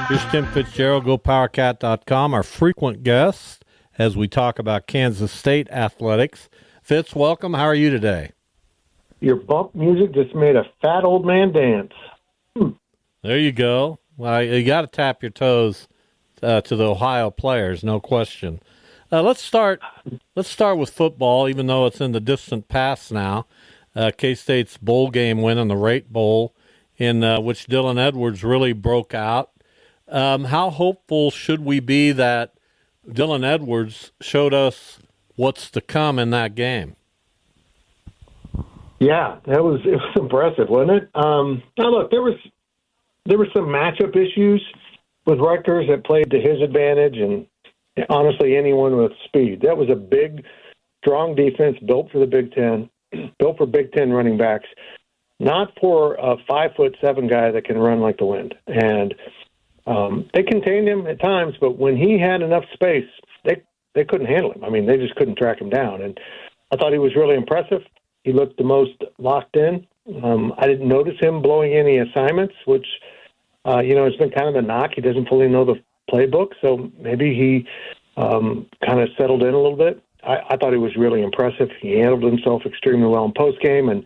Here's Tim Fitzgerald, GoPowerCat.com, our frequent guest as we talk about Kansas State athletics. Fitz, welcome. How are you today? Your bump music just made a fat old man dance. There you go. Well, you got to tap your toes to the Ohio players, no question. Let's start with football, even though it's in the distant past now. K-State's bowl game win in the Rate Bowl, in which Dylan Edwards really broke out. How hopeful should we be that Dylan Edwards showed us what's to come in that game? Yeah, it was impressive, wasn't it? Now look, there were some matchup issues with Rutgers that played to his advantage, and honestly, anyone with speed. That was a big, strong defense built for the Big Ten, built for Big Ten running backs, not for a 5'7" guy that can run like the wind. And they contained him at times, but when he had enough space, they couldn't handle him. I mean, they just couldn't track him down. And I thought he was really impressive. He looked the most locked in. I didn't notice him blowing any assignments, which, it's been kind of a knock. He doesn't fully know the playbook, so maybe he kind of settled in a little bit. I thought he was really impressive. He handled himself extremely well in postgame, and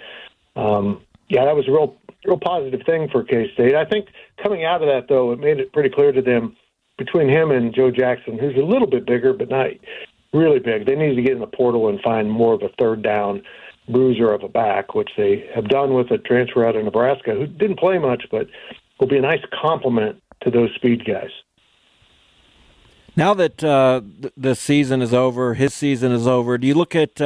that was a real positive thing for K-State. I think coming out of that, though, it made it pretty clear to them, between him and Joe Jackson, who's a little bit bigger but not really big, they needed to get in the portal and find more of a third down bruiser of a back, which they have done with a transfer out of Nebraska who didn't play much but will be a nice complement to those speed guys. Now that the season is over, his season is over, do you look at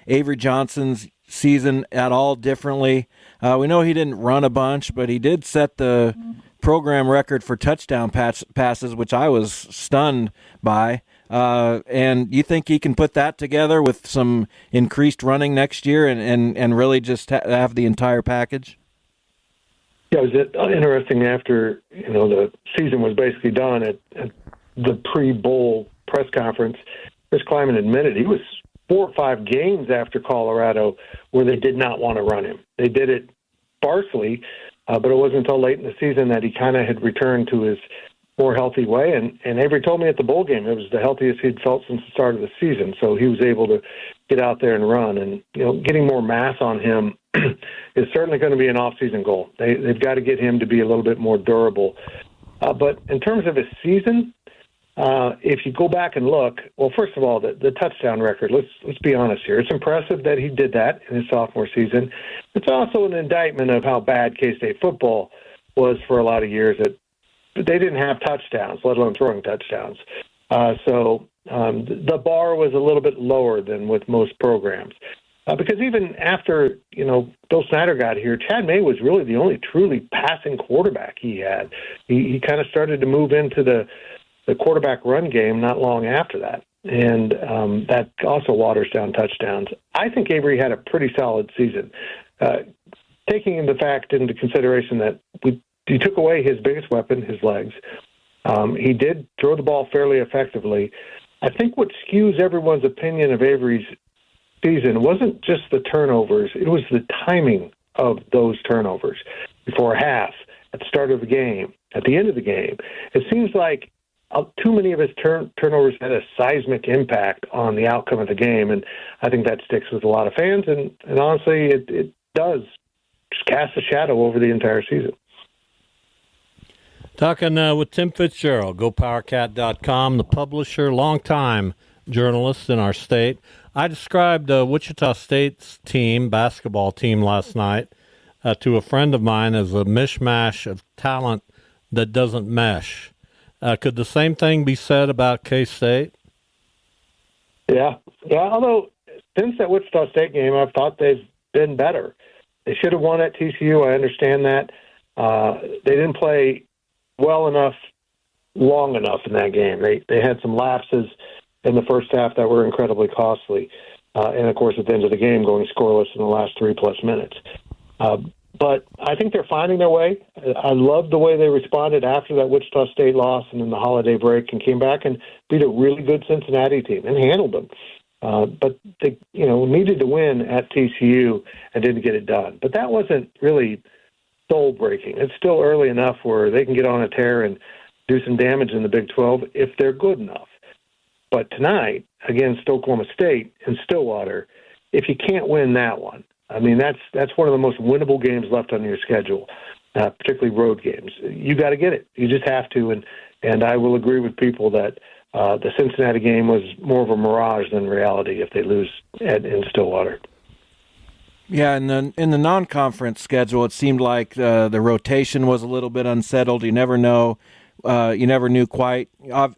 Avery Johnson's season at all differently? We know he didn't run a bunch, but he did set the program record for touchdown passes, which I was stunned by. And you think he can put that together with some increased running next year and really just have the entire package? Yeah, it was interesting after, the season was basically done at the pre-bowl press conference. Chris Kleiman admitted he was 4 or 5 games after Colorado where they did not want to run him. They did it sparsely, but it wasn't until late in the season that he kind of had returned to his more healthy way. And Avery told me at the bowl game it was the healthiest he'd felt since the start of the season. So he was able to get out there and run. And, getting more mass on him is certainly going to be an off-season goal. They've got to get him to be a little bit more durable. But in terms of his season, if you go back and look, well, first of all, the touchdown record, let's be honest here. It's impressive that he did that in his sophomore season. It's also an indictment of how bad K-State football was for a lot of years. That they didn't have touchdowns, let alone throwing touchdowns. So the bar was a little bit lower than with most programs. Because even after, Bill Snyder got here, Chad May was really the only truly passing quarterback he had. He kind of started to move into the quarterback run game not long after that. And that also waters down touchdowns. I think Avery had a pretty solid season. Taking the fact into consideration that he took away his biggest weapon, his legs. He did throw the ball fairly effectively. I think what skews everyone's opinion of Avery's season wasn't just the turnovers, it was the timing of those turnovers. Before half, at the start of the game, at the end of the game. It seems like too many of his turnovers had a seismic impact on the outcome of the game, and I think that sticks with a lot of fans, and honestly, it does just cast a shadow over the entire season. Talking with Tim Fitzgerald, GoPowerCat.com, the publisher, longtime journalist in our state. I described Wichita State's basketball team last night, to a friend of mine as a mishmash of talent that doesn't mesh. Could the same thing be said about K-State? Yeah. Although since that Wichita State game, I've thought they've been better. They should have won at TCU. I understand that. They didn't play well enough, long enough in that game. They had some lapses in the first half that were incredibly costly. And, of course, at the end of the game, going scoreless in the last 3+ minutes. But I think they're finding their way. I love the way they responded after that Wichita State loss and then the holiday break and came back and beat a really good Cincinnati team and handled them. But they, needed to win at TCU and didn't get it done. But that wasn't really soul-breaking. It's still early enough where they can get on a tear and do some damage in the Big 12 if they're good enough. But tonight, against Oklahoma State in Stillwater, if you can't win that one, I mean, that's one of the most winnable games left on your schedule, particularly road games. You got to get it. You just have to. And I will agree with people that the Cincinnati game was more of a mirage than reality if they lose in Stillwater. Yeah, and in the non-conference schedule, it seemed like the rotation was a little bit unsettled. You never know. You never knew quite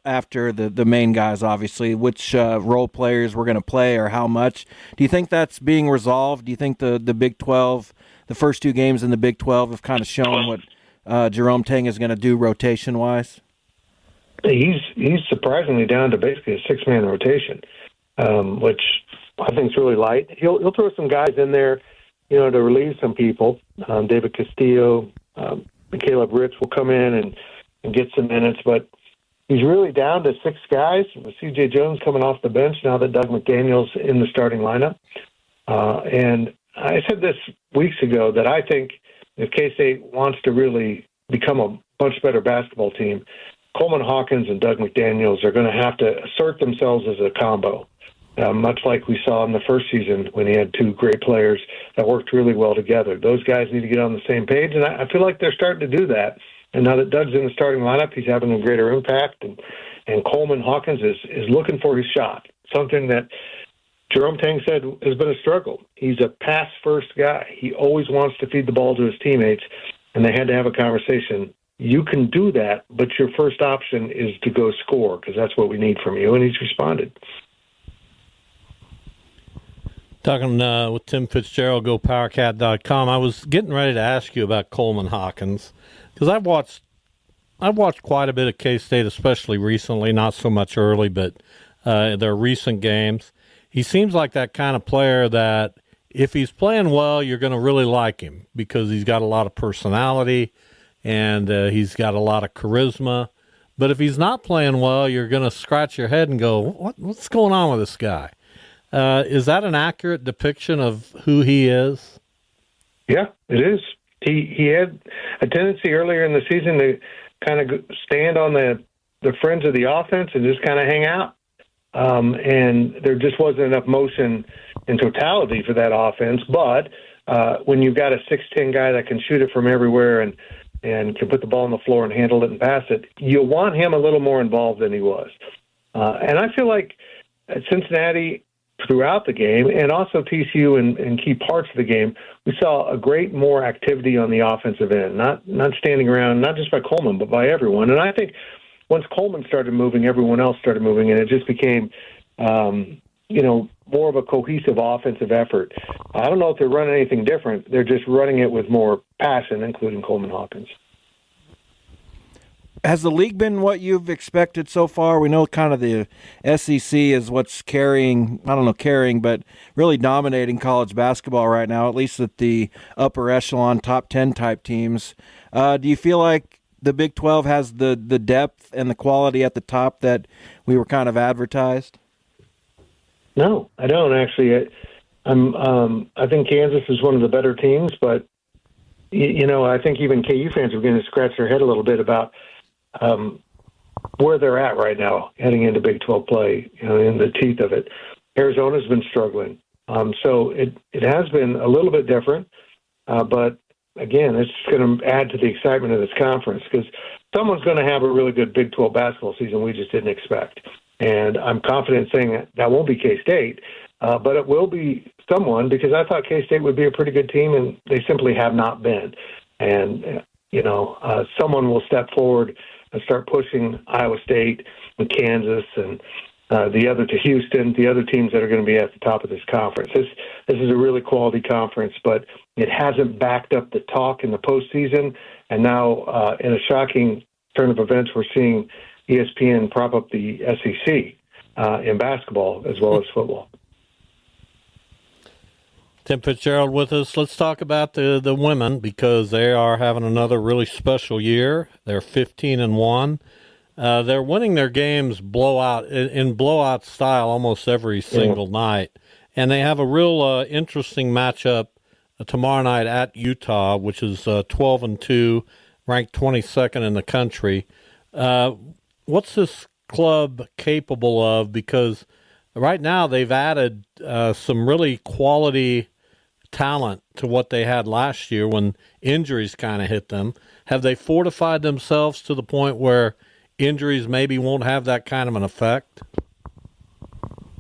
after the main guys, obviously, which role players were going to play or how much. Do you think that's being resolved? Do you think the Big 12, the first two games in the Big 12 have kind of shown what Jerome Tang is going to do rotation-wise? He's surprisingly down to basically a six-man rotation, which I think is really light. He'll throw some guys in there, to relieve some people. David Castillo, Caleb Ritz will come in and get some minutes, but he's really down to six guys, with C.J. Jones coming off the bench now that Doug McDaniel's in the starting lineup. And I said this weeks ago that I think if K-State wants to really become a much better basketball team, Coleman Hawkins and Doug McDaniels are going to have to assert themselves as a combo, much like we saw in the first season when he had two great players that worked really well together. Those guys need to get on the same page, and I feel like they're starting to do that. And now that Doug's in the starting lineup, he's having a greater impact, and Coleman Hawkins is looking for his shot, something that Jerome Tang said has been a struggle. He's a pass-first guy. He always wants to feed the ball to his teammates, and they had to have a conversation. You can do that, but your first option is to go score because that's what we need from you, and he's responded. Talking with Tim Fitzgerald, GoPowerCat.com. I was getting ready to ask you about Coleman Hawkins because I've watched quite a bit of K-State, especially recently, not so much early, but their recent games. He seems like that kind of player that if he's playing well, you're going to really like him because he's got a lot of personality and he's got a lot of charisma. But if he's not playing well, you're going to scratch your head and go, what's going on with this guy? Is that an accurate depiction of who he is? Yeah, it is. He had a tendency earlier in the season to kind of stand on the fringe of the offense and just kind of hang out. And there just wasn't enough motion in totality for that offense. But when you've got a 6'10" guy that can shoot it from everywhere and can put the ball on the floor and handle it and pass it, you want him a little more involved than he was. And I feel like at Cincinnati throughout the game, and also TCU in key parts of the game, we saw a great more activity on the offensive end, not standing around, not just by Coleman, but by everyone. And I think once Coleman started moving, everyone else started moving, and it just became, more of a cohesive offensive effort. I don't know if they're running anything different. They're just running it with more passion, including Coleman Hawkins. Has the league been what you've expected so far? We know kind of the SEC is what's but really dominating college basketball right now, at least at the upper echelon, top 10 type teams. Do you feel like the Big 12 has the depth and the quality at the top that we were kind of advertised? No, I don't actually. I think Kansas is one of the better teams, but I think even KU fans are going to scratch their head a little bit about where they're at right now, heading into Big 12 play, in the teeth of it. Arizona's been struggling. So it has been a little bit different, but again, it's going to add to the excitement of this conference because someone's going to have a really good Big 12 basketball season we just didn't expect. And I'm confident saying that won't be K-State, but it will be someone because I thought K-State would be a pretty good team, and they simply have not been. And, someone will step forward and start pushing Iowa State and Kansas and Houston, the other teams that are going to be at the top of this conference. This is a really quality conference, but it hasn't backed up the talk in the postseason. And now, in a shocking turn of events, we're seeing ESPN prop up the SEC in basketball as well as football. Tim Fitzgerald with us. Let's talk about the women because they are having another really special year. They're 15-1. They're winning their games in blowout style almost every single night. And they have a real interesting matchup tomorrow night at Utah, which is 12-2, ranked 22nd in the country. What's this club capable of? Because right now they've added some really quality talent to what they had last year when injuries kind of hit them. Have they fortified themselves to the point where injuries maybe won't have that kind of an effect?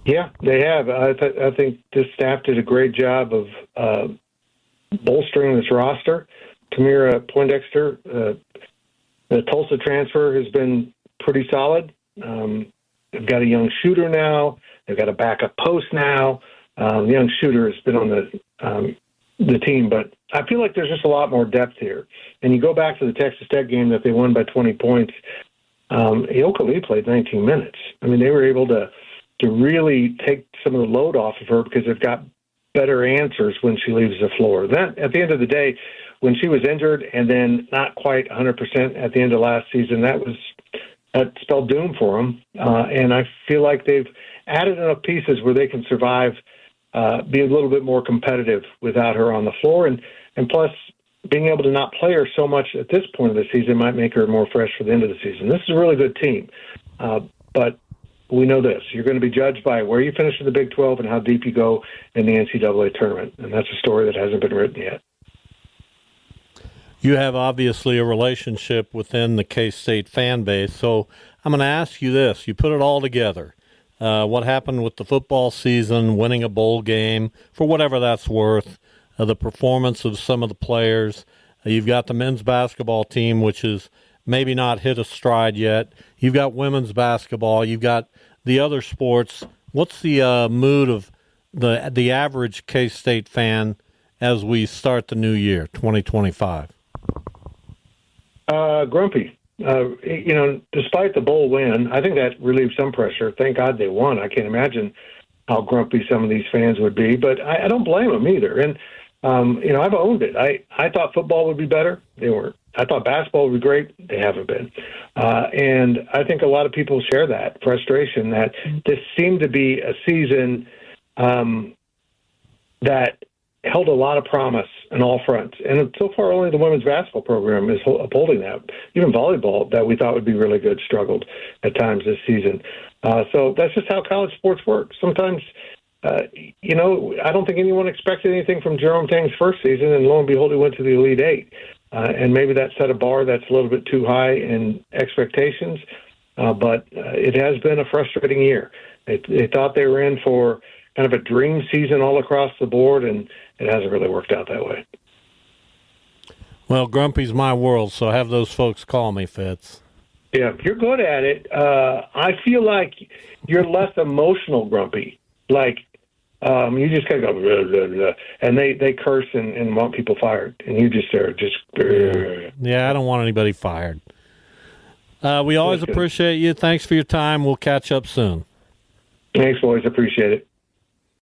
Yeah, they have. I think this staff did a great job of bolstering this roster. Tamira Poindexter, the Tulsa transfer, has been pretty solid. They've got a young shooter now. They've got a backup post now. The young shooter has been on the team, but I feel like there's just a lot more depth here. And you go back to the Texas Tech game that they won by 20 points. Ioka Lee played 19 minutes. I mean, they were able to really take some of the load off of her because they've got better answers when she leaves the floor. Then, at the end of the day, when she was injured and then not quite 100% at the end of last season, that spelled doom for them. And I feel like they've added enough pieces where they can survive, be a little bit more competitive without her on the floor. And plus, being able to not play her so much at this point of the season might make her more fresh for the end of the season. This is a really good team. But we know this. You're going to be judged by where you finish in the Big 12 and how deep you go in the NCAA tournament. And that's a story that hasn't been written yet. You have obviously a relationship within the K-State fan base. So I'm going to ask you this. You put it all together. What happened with the football season, winning a bowl game, for whatever that's worth, the performance of some of the players. You've got the men's basketball team, which is maybe not hit a stride yet. You've got women's basketball. You've got the other sports. What's the mood of the average K-State fan as we start the new year, 2025? Grumpy. Despite the bowl win, I think that relieved some pressure. Thank God they won. I can't imagine how grumpy some of these fans would be, but I don't blame them either. And, I've owned it. I thought football would be better. They weren't. I thought basketball would be great. They haven't been. And I think a lot of people share that frustration that this seemed to be a season that held a lot of promise on all fronts. And so far, only the women's basketball program is upholding that. Even volleyball, that we thought would be really good, struggled at times this season. So that's just how college sports work. Sometimes, I don't think anyone expected anything from Jerome Tang's first season, and lo and behold, he went to the Elite Eight. And maybe that set a bar that's a little bit too high in expectations, but it has been a frustrating year. They thought they were in for kind of a dream season all across the board, and it hasn't really worked out that way. Well, Grumpy's my world, so have those folks call me, Fitz. Yeah, you're good at it. I feel like you're less emotional, Grumpy. Like, you just kind of go, blah, blah, blah, and they curse and want people fired, and you just are just. Yeah, I don't want anybody fired. We always appreciate you. Thanks for your time. We'll catch up soon. Thanks, boys. Appreciate it.